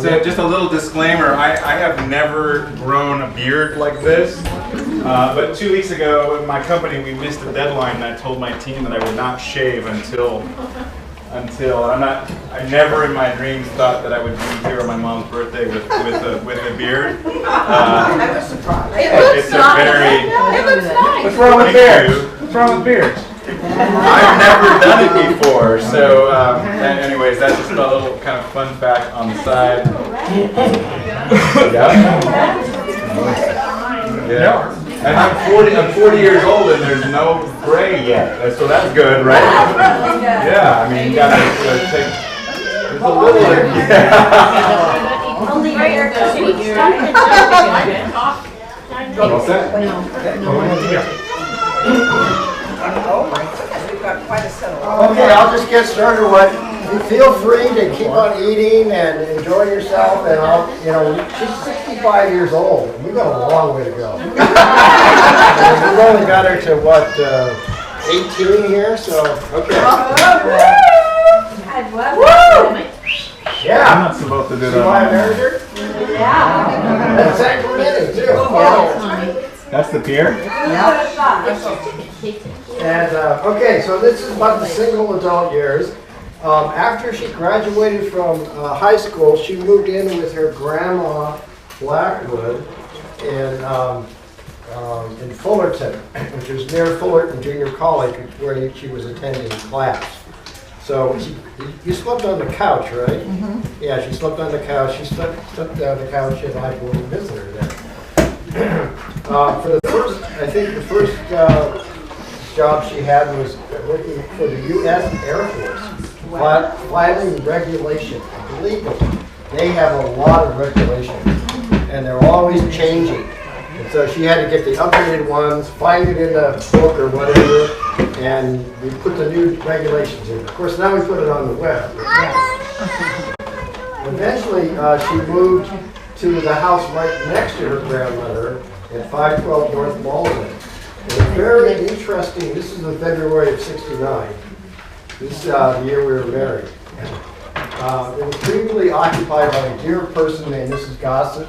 So just a little disclaimer, I have never grown a beard like this, but 2 weeks ago in my company we missed a deadline and I told my team that I would not shave until I never in my dreams thought that I would be here on my mom's birthday with a beard. I was surprised. It's a very... It looks nice. What's wrong with beards? What's wrong with beards? I've never done it before, so anyways, that's just a little kind of fun fact on the side. Yeah. And I'm 40 years old and there's no gray yet, so that's good, right? Yeah, I mean, you gotta take, there's a little, yeah. Only a year ago. What's that? Oh my goodness, we've got quite a set of. Okay, I'll just get started. Feel free to keep on eating and enjoy yourself. And she's 65 years old. And we've got a long way to go. And we've only got her to 18 here. So okay. Yeah. I'm not supposed to do See why I married that. her? Yeah. That's Sacramento too. That's the pier? And okay, so this is about the single adult years. After she graduated from high school, she moved in with her grandma Blackwood in Fullerton, which is near Fullerton Junior College, where she was attending class. So you slept on the couch, right? Mm-hmm. Yeah, she slept on the couch. She slept on the couch, and I went to visit her there. I think the first job she had was working for the U.S. Air Force, filing regulation. I believe they have a lot of regulations, and they're always changing. And so she had to get the updated ones, find it in a book or whatever, and we put the new regulations in. Of course, now we put it on the web. Eventually, she moved to the house right next to her grandmother at 512 North Malden. It was very interesting. This is in February of '69. This is the year we were married. It was previously occupied by a dear person named Mrs. Gossett,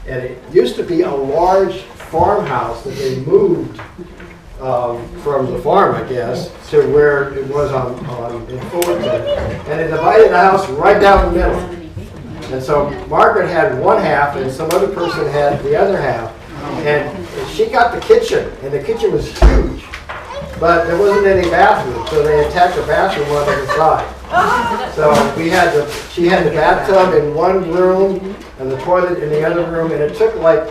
and it used to be a large farmhouse that they moved from the farm, I guess, to where it was in Fullerton, and they divided the house right down the middle. And so Margaret had one half, and some other person had the other half. And she got the kitchen, and the kitchen was huge, but there wasn't any bathroom, so they attached a bathroom on the side. So she had the bathtub in one room and the toilet in the other room, and it took like,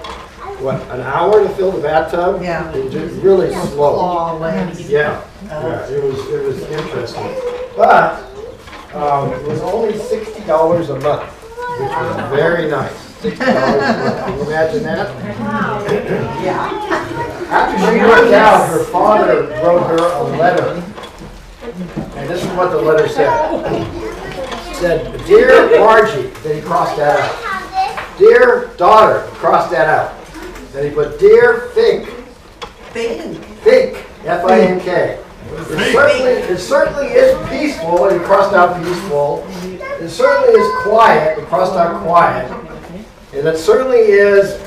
an hour to fill the bathtub? Yeah. It was just really slow. Yeah, it was interesting. But it was only $60 a month, which was very nice. $60 a month. Can you imagine that? Yeah. After she worked out, her father wrote her a letter. And this is what the letter said. It said, "Dear Margie," then he crossed that out. "Dear daughter," crossed that out. Then he put, "Dear Fink." Fink, F-I-N-K. It certainly is peaceful, and he crossed out peaceful. It certainly is quiet, he crossed out quiet. And it certainly is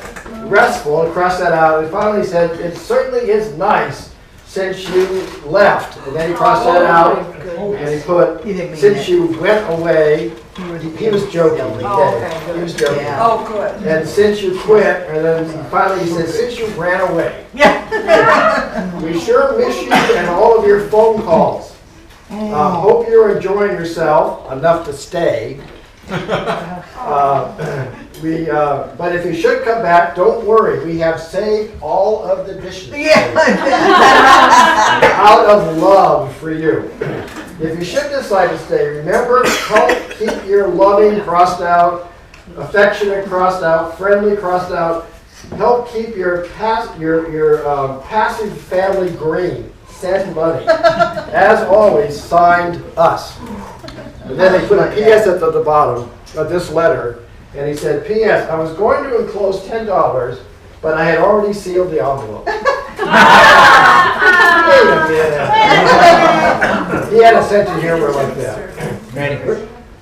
restful, and crossed that out. And finally said, "It certainly is nice since you left." And then he crossed that out, and he put, "Since you went away." He was joking, okay? He was joking. Oh, good. "And since you quit," and then finally he said, "Since you ran away." "We sure miss you and all of your phone calls. Hope you're enjoying yourself enough to stay. But if you should come back, don't worry. We have saved all of the dishes out of love for you. If you should decide to stay, remember, help keep your loving crossed out, affectionate crossed out, friendly crossed out. Help keep your passive family green. Send money. As always, signed us." And then they put a P.S. at the bottom of this letter. And he said, "P.S. I was going to enclose $10, but I had already sealed the envelope." Wait a minute. He had a sense of humor like that.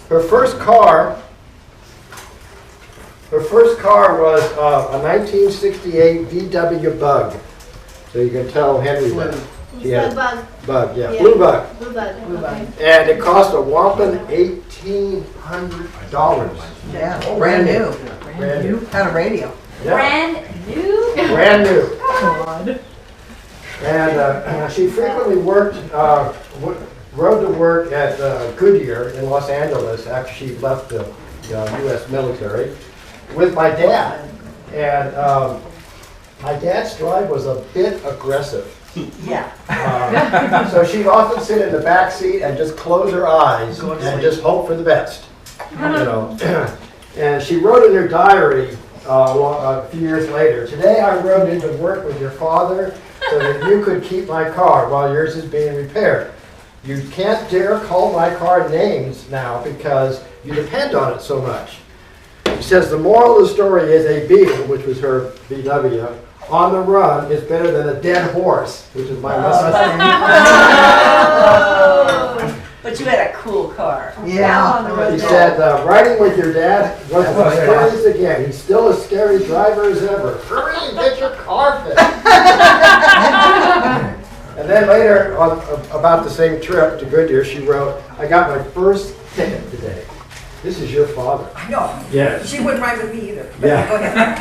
Her first car Her first car was a 1968 VW Bug. So you can tell Henry that. She had Bug. Bug, yeah, blue Bug. Blue bug. Okay. And it cost a whopping $1,800. Yeah, brand new. Brand new. Had a radio. Yeah. Brand new. Brand new. And she frequently rode to work at Goodyear in Los Angeles after she left the U.S. military with my dad. And my dad's drive was a bit aggressive. Yeah. So she'd often sit in the back seat and just close her eyes and just hope for the best. You know. And she wrote in her diary a few years later, "Today I rode into work with your father so that you could keep my car while yours is being repaired. You can't dare call my car names now because you depend on it so much." She says the moral of the story is a Beetle, which was her VW, on the run is better than a dead horse, which is my Mustang. But you had a cool car. Yeah. She said, riding with your dad was the scariest again. He's still as scary driver as ever. Hurry and get your car fixed. And then later, about the same trip to Goodyear, she wrote, "I got my first ticket today. This is your father." I know. Yes. She wouldn't ride with me either. Yeah. Go ahead.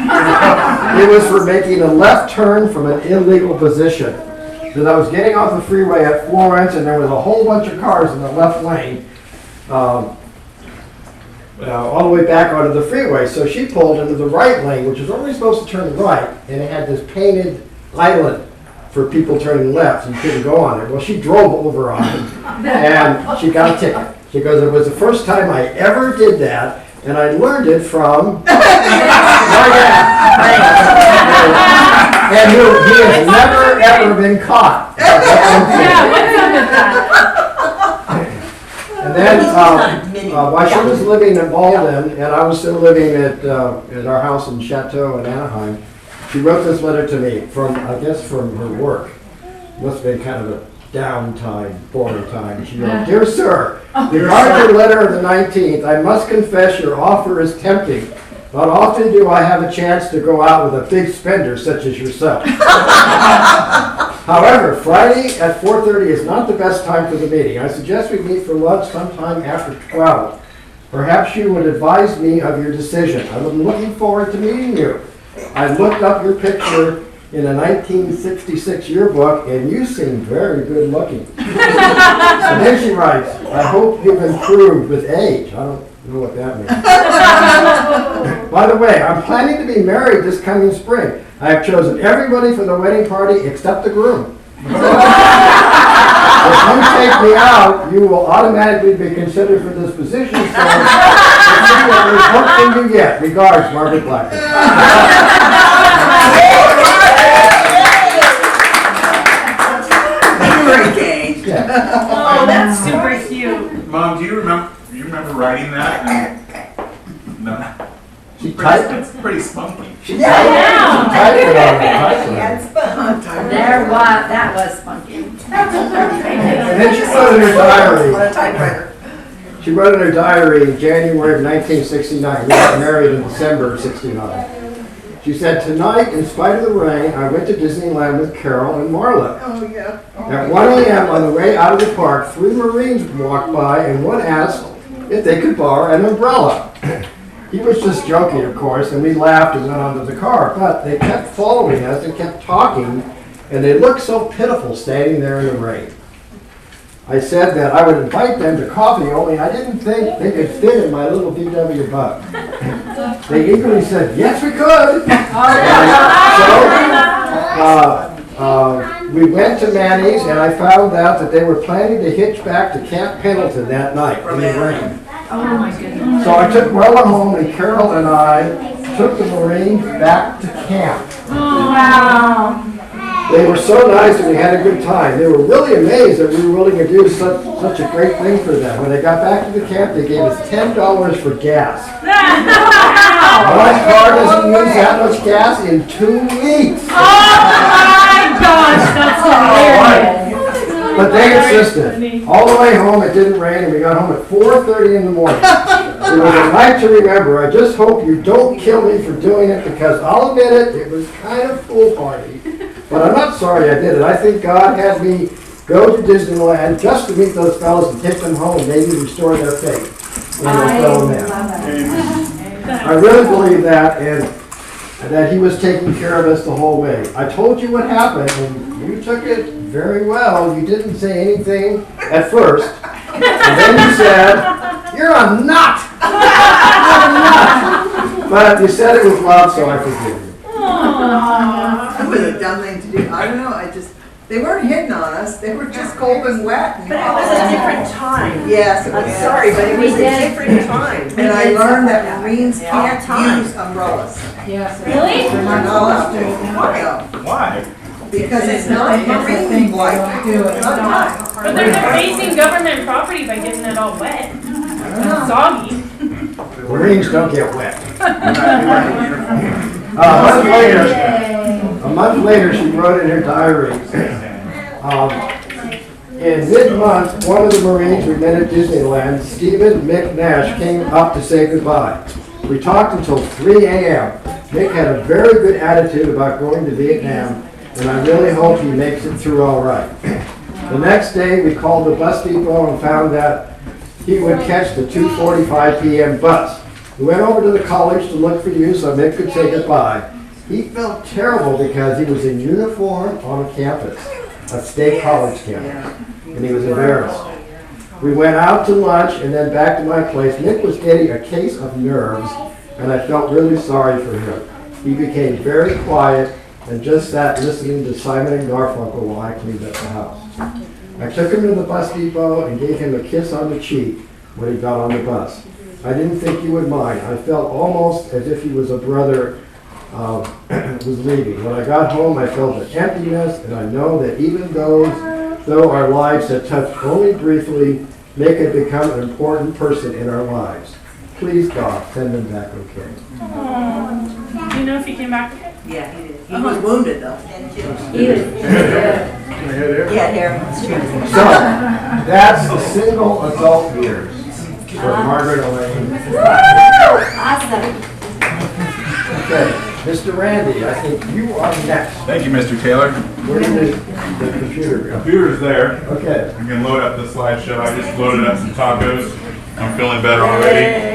It was for making a left turn from an illegal position. Because I was getting off the freeway at Florence and there was a whole bunch of cars in the left lane all the way back onto the freeway. So she pulled into the right lane, which was only supposed to turn right, and it had this painted island for people turning left. You couldn't go on it. Well, she drove over on it and she got a ticket. She goes, "It was the first time I ever did that, and I learned it from my dad." And he has never, ever been caught. And then, while she was living in Malden, and I was still living at our house in Chateau in Anaheim, she wrote this letter to me from her work. Must have been kind of a downtime, boring time. She wrote, "Dear sir, regarding your letter of the 19th, I must confess your offer is tempting. Not often do I have a chance to go out with a big spender such as yourself. However, Friday at 4:30 is not the best time for the meeting. I suggest we meet for lunch sometime after 12. Perhaps you would advise me of your decision. I am looking forward to meeting you. I looked up your picture in a 1966 yearbook, and you seem very good looking." And then she writes, "I hope you've improved with age." I don't know what that means. "By the way, I'm planning to be married this coming spring. I have chosen everybody for the wedding party except the groom. If you take me out, you will automatically be considered for this position, so let's see what can you get. Regards, Margaret Taylor." Oh, that's super cute. Mom, do you remember writing that? No. She typed it. It's pretty spunky. She typed it on the typewriter. That was spunky. And then she wrote in her diary. On a typewriter. She wrote in her diary in January of 1969. We got married in December of '69. She said, "Tonight, in spite of the rain, I went to Disneyland with Carol and Marla. Oh, yeah. At 1 a.m. on the way out of the park, 3 Marines walked by and one asked if they could borrow an umbrella. He was just joking, of course, and we laughed and went on to the car. But they kept following us and kept talking, and they looked so pitiful standing there in the rain. I said that I would invite them to coffee, only I didn't think they could fit in my little VW Bug. They eagerly said, yes, we could. So we went to Manny's, and I found out that they were planning to hitch back to Camp Pendleton that night in the rain. Oh my goodness. So I took Marla home, and Carol and I took the Marines back to camp. Oh, wow. They were so nice and we had a good time. They were really amazed that we were willing to do such a great thing for them. When they got back to the camp, they gave us $10 for gas. My car doesn't use that much gas in 2 weeks. Oh my gosh, that's hilarious. But they insisted. All the way home, it didn't rain, and we got home at 4:30 in the morning. It was a night to remember. I just hope you don't kill me for doing it because I'll admit it, it was kind of foolhardy. But I'm not sorry I did it. I think God had me go to Disneyland just to meet those fellows and take them home, maybe restore their faith in their fellow man. I really believe that, and that he was taking care of us the whole way. I told you what happened, and you took it very well. You didn't say anything at first, and then you said, "You're a nut." You're a nut. But you said it with love, so I forgive you. That was a dumb thing to do. I don't know, they weren't hitting on us, they were just cold and wet. But it was a different time. Yes, it was. I'm sorry, but it was a different time. And I learned that Marines can't use umbrellas. Yes. Really? They're not allowed to. No, Why? because it's not Marine like. It's not time. But they're facing government property by getting it all wet. Soggy. Marines don't get wet. A month later, she wrote in her diary, in mid-month, one of the Marines we met at Disneyland, Stephen Mick Nash, came up to say goodbye. We talked until 3 a.m. Mick had a very good attitude about going to Vietnam, and I really hope he makes it through all right. The next day, we called the bus depot and found that he would catch the 2:45 p.m. bus. We went over to the college to look for you so Mick could say goodbye. He felt terrible because he was in uniform on a campus, a state college campus, and he was embarrassed. We went out to lunch and then back to my place. Mick was getting a case of nerves, and I felt really sorry for him. He became very quiet and just sat listening to Simon and Garfunkel while I cleaned up the house. I took him to the bus depot and gave him a kiss on the cheek when he got on the bus. I didn't think he would mind. I felt almost as if he was a brother was leaving. When I got home, I felt an emptiness, and I know that even though our lives had touched only briefly, Nick had become an important person in our lives. Please, God, send him back okay. Do you know if he came back okay? Yeah, he did. He was wounded though. He was, Yeah, hair. It's true. So, that's the single adult years for Margaret Elaine. awesome. Okay, Mr. Randy, I think you are next. Thank you, Mr. Taylor. Where did the computer go? Computer's there. Okay. You can load up the slideshow. I just loaded up some tacos. I'm feeling better already.